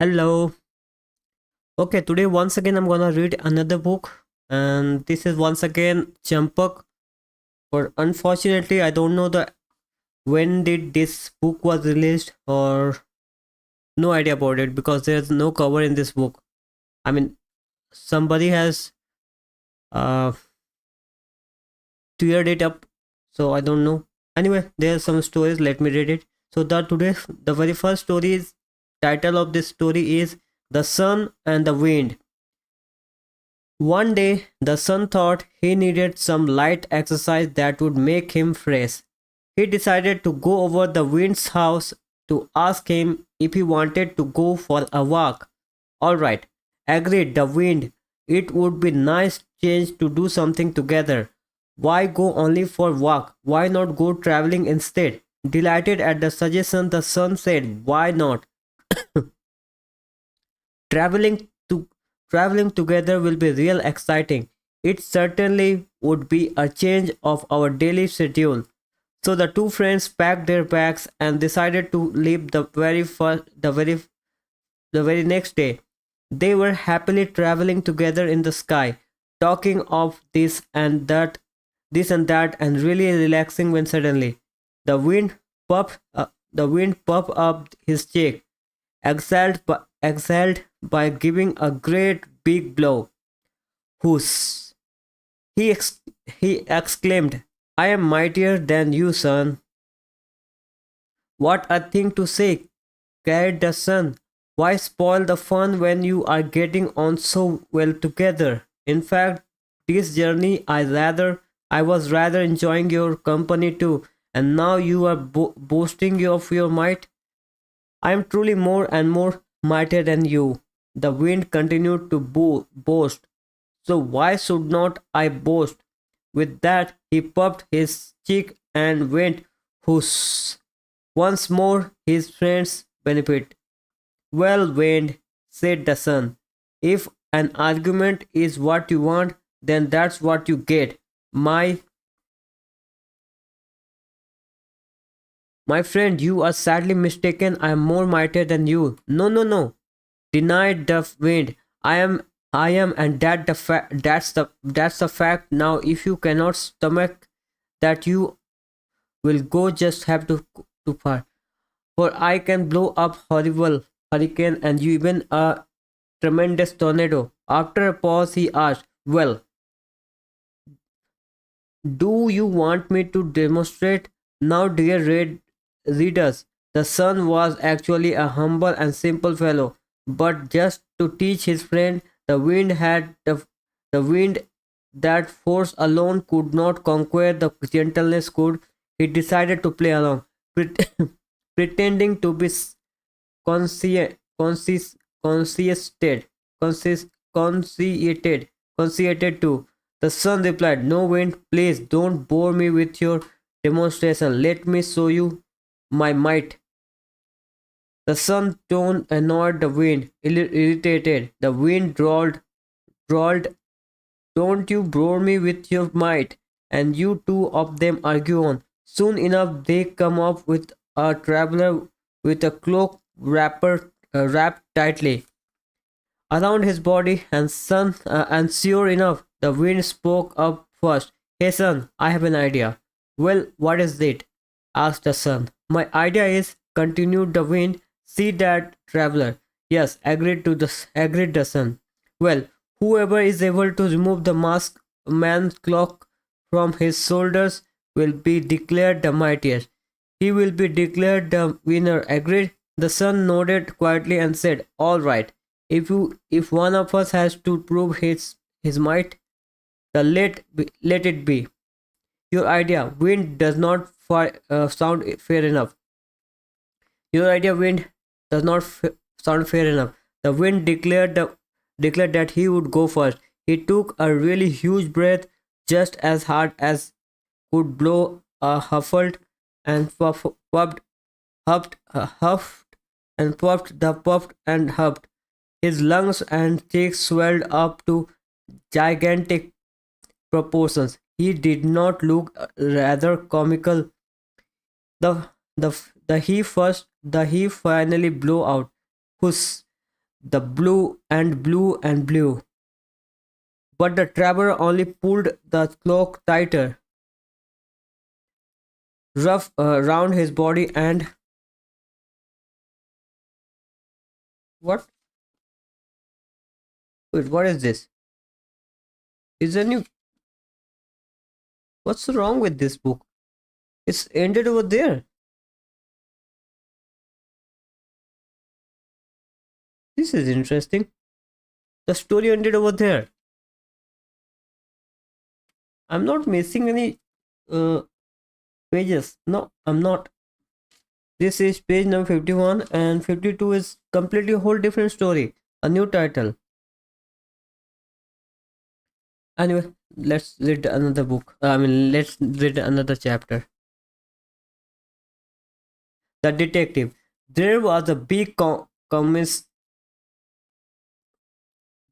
Hello. Okay, today once again I'm gonna read another book, and this is once again Champak. But unfortunately, I don't know the when did this book was released or no idea about it because there's no cover in this book. I mean, somebody has uh teared it up, so I don't know. Anyway, there's some stories. Let me read it. So the very first story is title of this story is The Sun and the Wind. One day, the son thought he needed some light exercise that would make him fresh. He decided to go over the wind's house to ask him if he wanted to go for a walk. Alright, agreed the wind. It would be nice change to do something together. Why go only for walk? Why not go traveling instead? Delighted at the suggestion, the son said, why not? Traveling to Traveling together will be real exciting. It certainly would be a change of our daily schedule. So the two friends packed their bags and decided to leave the very next day. They were happily traveling together in the sky, talking of this and that, and really relaxing when suddenly the wind the wind puffed up his cheek, exhaled by giving a great big blow. Whoosh! He exclaimed, I am mightier than you, son. What a thing to say, cried the son. Why spoil the fun when you are getting on so well together? In fact, this journey I was rather enjoying your company too, and now you are boasting of your might. I am truly more and more mightier than you. The wind continued to boast. So why should not I boast? With that, he puffed his cheek and went whoosh. Once more, his friends benefit. Well, wind, said the sun. If an argument is what you want, then that's what you get. My friend, you are sadly mistaken. I am more mightier than you. No, no, no, denied the wind. I am, and that's the fact. Now, if you cannot stomach that, you will go just have to too far. For I can blow up horrible hurricane and you even a tremendous tornado. After a pause, he asked, "Well, do you want me to demonstrate now, dear readers?" The son was actually a humble and simple fellow, but just to teach his friend, the wind that force alone could not conquer the gentleness could. He decided to play along, pretending to be consci- consci- consciated, conceited too. The son replied, No wind, please don't bore me with your demonstration. Let me show you my might. The sun tone annoyed the wind, irritated. The wind drawled, Don't you bore me with your might. And you two of them argue on. Soon enough, they come up with a traveler with a cloak wrapped tightly around his body, and sure enough, the wind spoke up first. Hey son, I have an idea. Well, what is it? Asked the sun. My idea is, continued the wind, see that traveler. Yes, agreed the sun. Well, whoever is able to remove the man's cloak from his shoulders will be declared the mightiest. He will be declared the winner. Agreed? The sun nodded quietly and said, All right. If one of us has to prove his might, let it be. Your idea, wind, does not sound fair enough. Your idea, wind, does not sound fair enough. The wind declared that he would go first. He took a really huge breath, just as hard as could blow, huffled and huffed and puffed and huffed. His lungs and cheeks swelled up to gigantic proportions. He did not look rather comical. The the he finally blew out. Whoosh! The blue and blue. But the traveler only pulled the cloak tighter, rough round his body and what? Wait, what is this? Is there new? What's wrong with this book? It's ended over there. This is interesting. The story ended over there. I'm not missing any uh, pages. No, I'm not. This is page number 51 and 52 is completely a whole different story. A new title. Anyway, let's read another book. Let's read another chapter. The detective. There was a big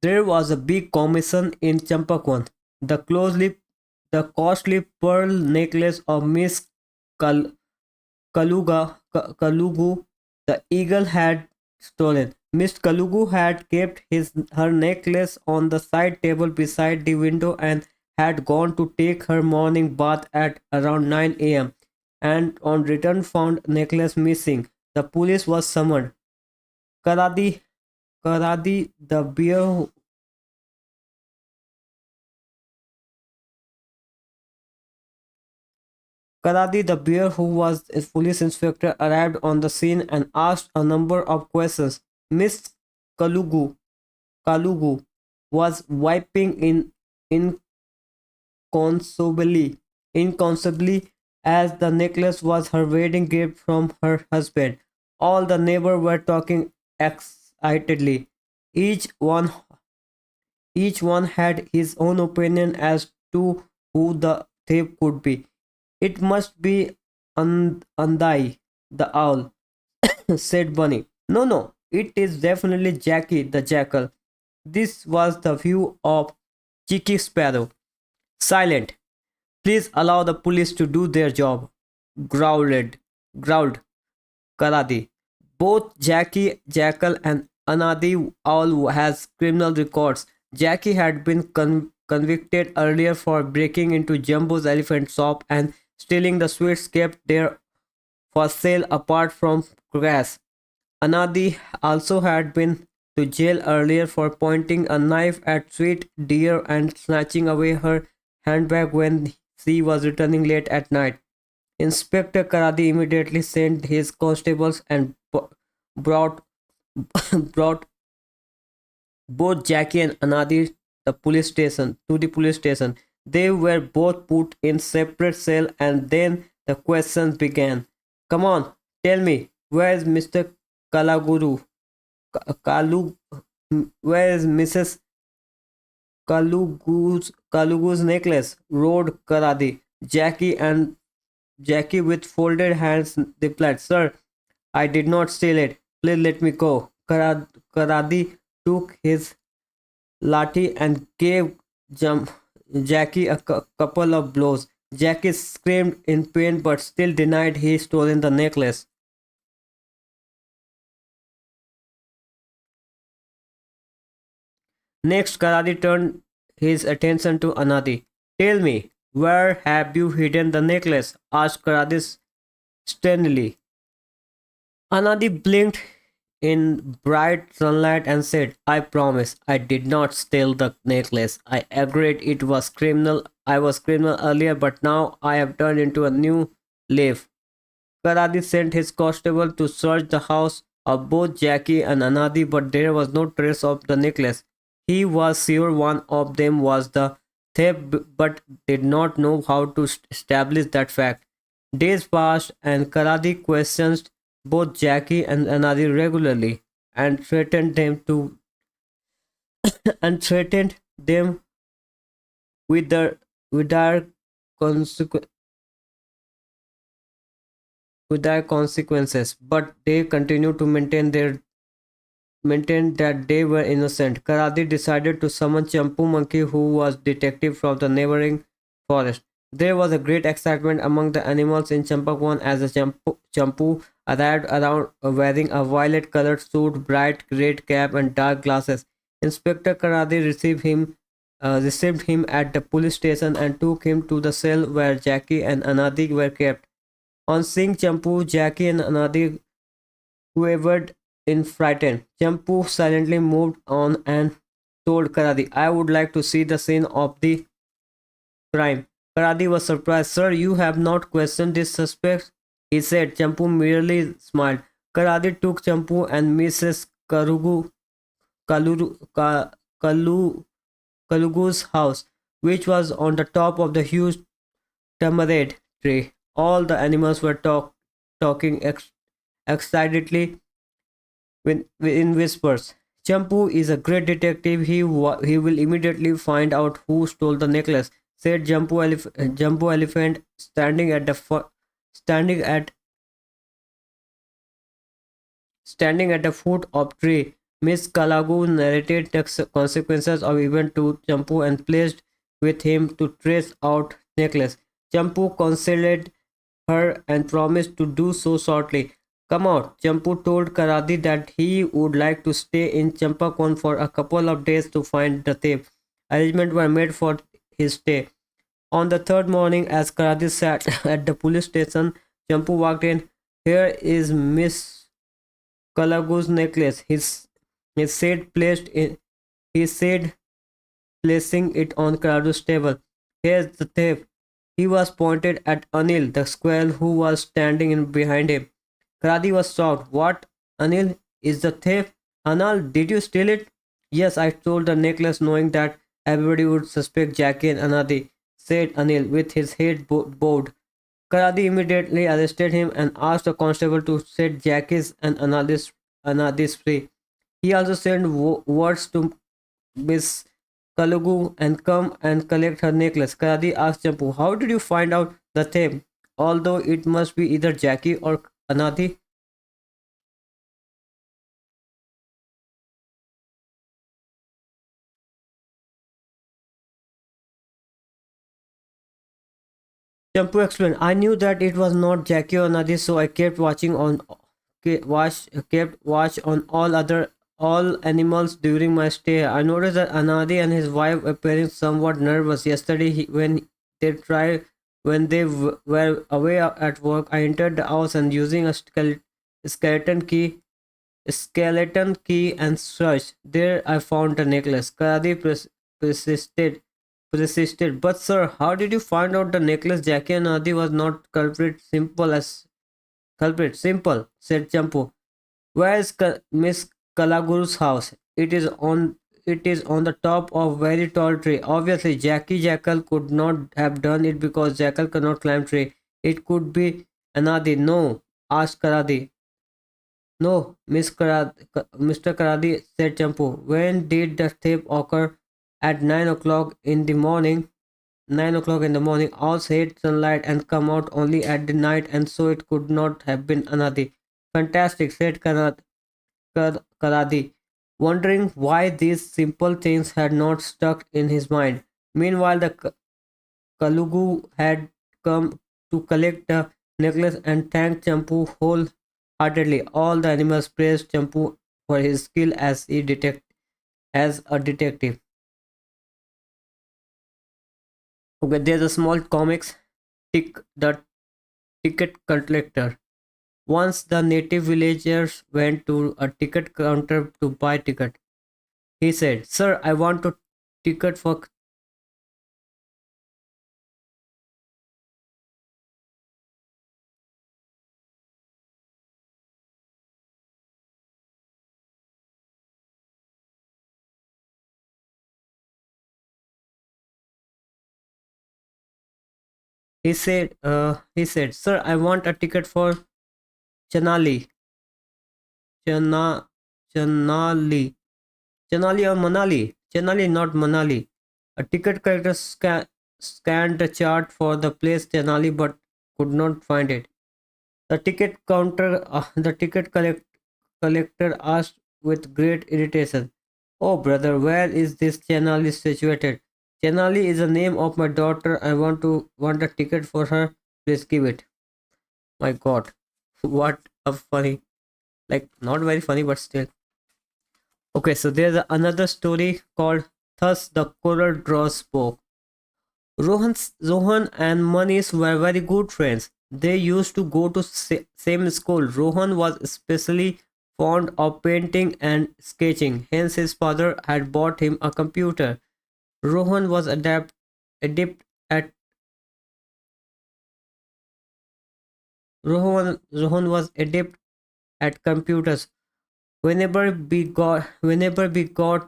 there was a big commission in Champakwan. The costly pearl necklace of Miss Kal- Kalugu, the eagle had stolen. Miss Kalugu had kept her necklace on the side table beside the window and had gone to take her morning bath at around 9 a.m. and on return found necklace missing. The police was summoned. Karadi, Karadi, the bear Karadi, the bear who was a police inspector, arrived on the scene and asked a number of questions. Miss Kalugu, Kalugu was wiping inconsolably, inconsolably as the necklace was her wedding gift from her husband. All the neighbors were talking excitedly. Each one, each one had his own opinion as to who the thief could be. It must be Andai, the owl, said Bunny. No, no, it is definitely Jackie, the jackal. This was the view of Cheeky Sparrow. Silent. Please allow the police to do their job, growled, growled Karadi. Both Jackie Jackal and Anadi Owl has criminal records. Jackie had been convicted earlier for breaking into Jumbo's elephant shop and stealing the sweets kept there for sale apart from Crash. Anadi also had been to jail earlier for pointing a knife at Sweet Deer and snatching away her handbag when she was returning late at night. Inspector Karadi immediately sent his constables and brought brought both Jackie and Anadi to the police station. They were both put in separate cell and then the questions began. Come on, tell me, where is Mr. Kalaguru? Kalu, where is Mrs. Kalugu's necklace? Roared Karadi. Jackie with folded hands replied, Sir, I did not steal it. Please let me go. Karadi took his lathi and gave Jackie a couple of blows. Jackie screamed in pain but still denied he stolen the necklace. Next, Karadi turned his attention to Anadi. Tell me, where have you hidden the necklace? Asked Karadi sternly. Anadi blinked in bright sunlight and said, I promise I did not steal the necklace. I agreed it was criminal. I was criminal earlier, but now I have turned into a new leaf. Karadi sent his constable to search the house of both Jackie and Anadi, but there was no trace of the necklace. He was sure one of them was the thief, but did not know how to establish that fact. Days passed, and Karadi questioned both Jackie and Anadi regularly and threatened them to and threatened them with the with dire consequences but they continued to maintain that they were innocent. Karadi decided to summon Champu Monkey, who was detective from the neighboring forest. There was a great excitement among the animals in Champakwan as the Champu arrived around wearing a violet colored suit, bright red cap, and dark glasses. Inspector Karadi received him at the police station and took him to the cell where Jackie and Anadi were kept. On seeing Champu, Jackie and Anadi wavered in frightened. Champu silently moved on and told Karadi, I would like to see the scene of the crime. Karadi was surprised. Sir, you have not questioned this suspect? He said. Champu merely smiled. Karadi took Champu and Mrs. Kaluru, Ka, Kalu, Kalugu's house, which was on the top of the huge tamarind tree. All the animals were talking excitedly in whispers. Champu is a great detective. He will immediately find out who stole the necklace," said Jumbo Elephant, standing at standing at the foot of tree. Miss Kalagu narrated the consequences of event to Champu and placed with him to trace out necklace. Champu consoled her and promised to do so shortly. Come out. Champu told Karadi that he would like to stay in Champakon for a couple of days to find the thief. Arrangements were made for his stay. On the third morning, as Karadi sat at the police station, Champu walked in. Here is Miss Kalagu's necklace. He said, he said, placing it on Karadu's table. Here's the thief. He was pointed at Anil, the squirrel who was standing in behind him. Kradi was shocked. What? Anil is the thief? Anil, did you steal it? Yes, I stole the necklace knowing that everybody would suspect Jackie and Anadi, said Anil with his head bowed. Karadi immediately arrested him and asked the constable to set Jackie's and Anadi's free. He also sent words to Miss Kalugu and come and collect her necklace. Karadi asked Champu, how did you find out the thief? Although it must be either Jackie or Anadi. Champu explained, I knew that it was not Jackie or Anadi, so I kept kept watch on all animals during my stay. I noticed that Anadi and his wife appearing somewhat nervous yesterday when they were away at work. I entered the house and using a skeleton key and searched. There I found the necklace. Karadi persisted persisted. But sir, how did you find out the necklace Jackie and Adi was not culprit? Simple, said Champu. Where is Miss Kalaguru's house? It is on the top of very tall tree. Obviously, Jackie Jackal could not have done it because Jackal cannot climb tree. It could be Anadi. No, asked Karadi. No, Mr. Karadi, said Champu. When did the thief occur? At 9 o'clock in the morning. 9 o'clock in the morning. Owls hate sunlight and come out only at the night, and so it could not have been Anadi. Fantastic, said Karadi, wondering why these simple things had not stuck in his mind. Meanwhile, the Kalugu had come to collect the necklace and thanked Champu wholeheartedly. All the animals praised Champu for his skill as a detective. Okay, there's a small comics, the ticket collector. Once the native villagers went to a ticket counter to buy ticket. He said, "Sir, I want to ticket for." He said, "Sir, I want a ticket for Chanali, Chana, Chanali, Chanali or Manali, Chanali, not Manali." A ticket collector scanned the chart for the place Chanali, but could not find it. The collector asked with great irritation, "Oh, brother, where is this Chenali situated? Chenali is the name of my daughter. I want a ticket for her. Please give it." My God, what funny, like not very funny, but still. Okay, so there's another story called Thus the Coral Draw Spoke. Rohan and Manish were very good friends. They used to go to same school. Rohan was especially fond of painting and sketching. Hence, his father had bought him a computer. Rohan was adept at Rohan was adept at computers. Whenever we got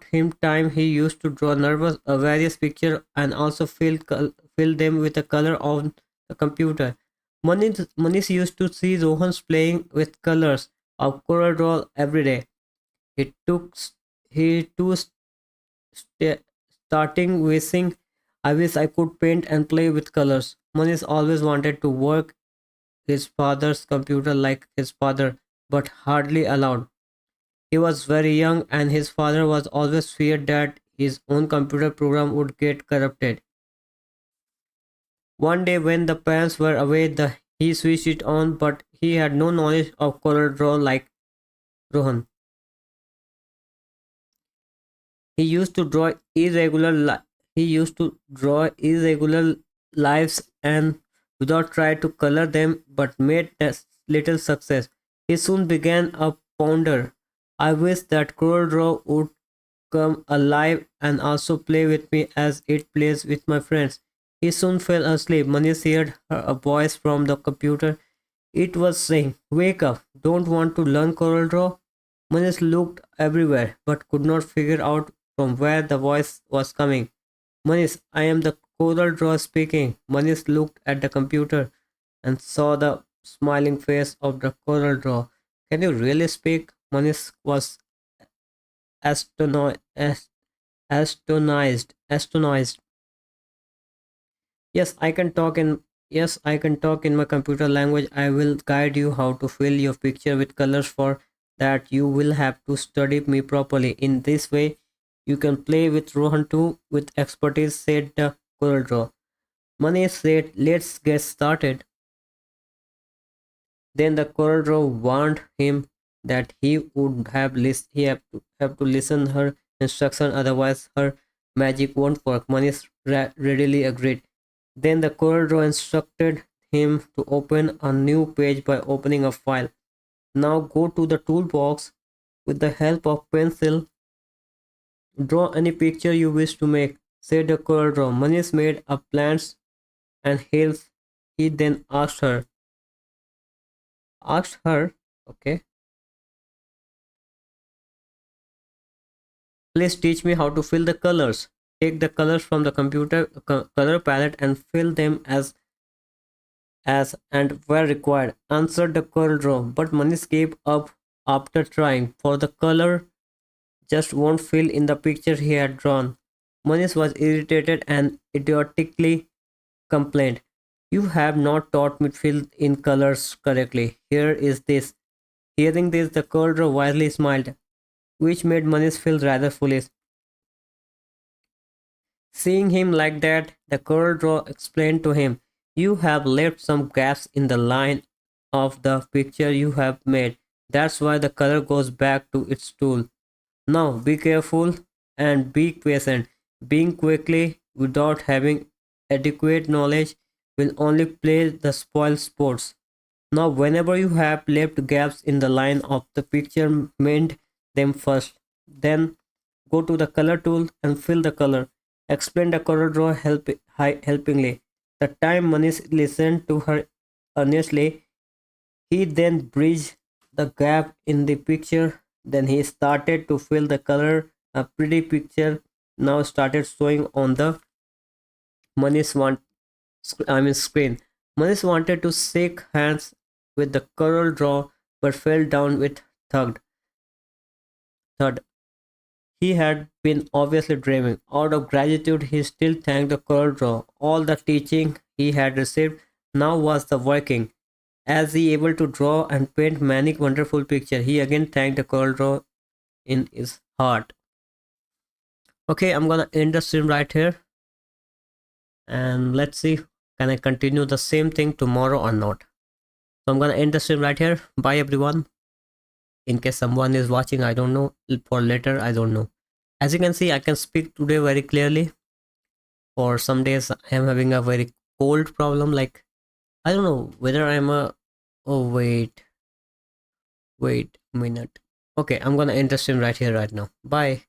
him time, he used to draw nervous various pictures and also fill them with the color on the computer. Manish used to see Rohan's playing with colors of Coral Draw every day. He took he too starting wishing, I wish I could paint and play with colors. Manish always wanted to work his father's computer like his father, but hardly allowed. He was very young, and his father was always feared that his own computer program would get corrupted. One day, when the parents were away, he switched it on, but he had no knowledge of Corel Draw like Rohan. He used to draw he used to draw irregular lives and without trying to color them, but made little success. He soon began a ponder. I wish that Corel Draw would come alive and also play with me as it plays with my friends. He soon fell asleep. Manish heard a voice from the computer. It was saying, "Wake up, don't want to learn Corel Draw?" Manish looked everywhere but could not figure out from where the voice was coming. "Manish, I am the Corel Draw speaking." Manish looked at the computer and saw the smiling face of the Corel Draw. "Can you really speak?" Manish was astonished. Yes, I can talk in my computer language. I will guide you how to fill your picture with colors. For that you will have to study me properly. In this way you can play with Rohan too with expertise, said the Coral Draw. Manish said, "Let's get started." Then the Coral Draw warned him that he have to listen her instruction, otherwise her magic won't work. Manish readily agreed. Then the Coral Draw instructed him to open a new page by opening a file. Now go to the toolbox. With the help of pencil, draw any picture you wish to make, said the Coral Draw. Manish made a plants and hills. He then asked her, okay, please teach me how to fill the colors. Take the colors from the computer color palette and fill them as and where required, answered the Coral Draw. But Manish gave up after trying, for the color just won't fill in the picture he had drawn. Manish was irritated and idiotically complained, "You have not taught me to fill in colors correctly. Here is this." Hearing this, the Coral Draw wisely smiled, which made Manish feel rather foolish. Seeing him like that, the Coral Draw explained to him, "You have left some gaps in the line of the picture you have made. That's why the color goes back to its tool. Now be careful and be patient. Being quickly without having adequate knowledge will only play the spoil sports. Now whenever you have left gaps in the line of the picture, mend them first. Then go to the color tool and fill the color," explained the Coral Draw helpingly. The time Manish listened to her earnestly, he then bridged the gap in the picture. Then he started to fill the color. A pretty picture now started showing on the Manish screen. Manish wanted to shake hands with the Coral Draw but fell down with thud. He had been obviously dreaming. Out of gratitude, he still thanked the Coral Draw. All the teaching he had received now was the working. As he able to draw and paint many wonderful pictures, he again thanked the Coral Draw in his heart. Okay, I'm gonna end the stream right here, and let's see, can I continue the same thing tomorrow or not. So I'm gonna end the stream right here. Bye everyone. In case someone is watching, I don't know, for later, I don't know. As you can see, I can speak today very clearly. For some days I am having a very cold problem, like I don't know whether I'm a, oh wait a minute. Okay, I'm gonna end the stream right here right now. Bye.